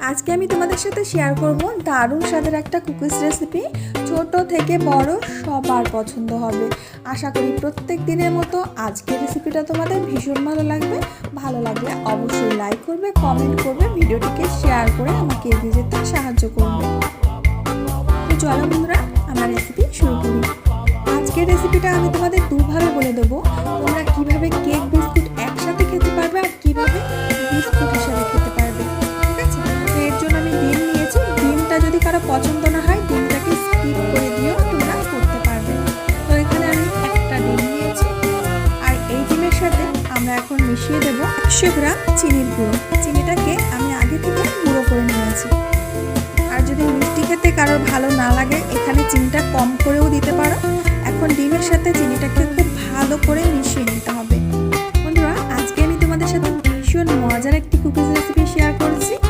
আজকে আমি তোমাদের সাথে শেয়ার করব দারুণ স্বাদের একটা কুকিজ রেসিপি। ছোট থেকে বড় সবার পছন্দ হবে। আশা করি প্রত্যেক দিনের মতো আজকের রেসিপিটা তোমাদের ভীষণ ভালো লাগবে। ভালো লাগলে অবশ্যই লাইক করবে, কমেন্ট করবে, ভিডিওটিকে শেয়ার করে আমাকে এগিয়ে যেতে সাহায্য করবে। তো চলো বন্ধুরা, আমার রেসিপি শুরু করি। আজকের রেসিপিটা আমি তোমাদের দুভাবে বলে দেবো। তোমরা কিভাবে কেক বিস্কুট একসাথে খেতে পারবে আর কিভাবে বিস্কুট হিসাবে খেতে পারবে। ঠিক আছে, তো এর জন্য আমি ডিম নিয়েছি। ডিমটা যদি কারো পছন্দ না হয় ডিমটাকে স্কিপ করে দিয়েও তোমরা করতে পারবে। তো এখানে আমি একটা ডিম নিয়েছি, আর এই ডিমের সাথে আমরা এখন মিশিয়ে দেবো 100 গ্রাম চিনির গুঁড়ো। চিনিটাকে আমি আগে থেকে গুঁড়ো করে নিয়েছি। আর যদি মিষ্টি খেতে কারোর ভালো না লাগে এখানে চিনিটা কম করেও দিতে পারো। এখন ডিমের সাথে চিনিটাকে খুব ভালো করে মিশিয়ে নিতে হবে। বন্ধুরা, আজকে আমি তোমাদের সাথে ভীষণ মজার একটি কুকিজ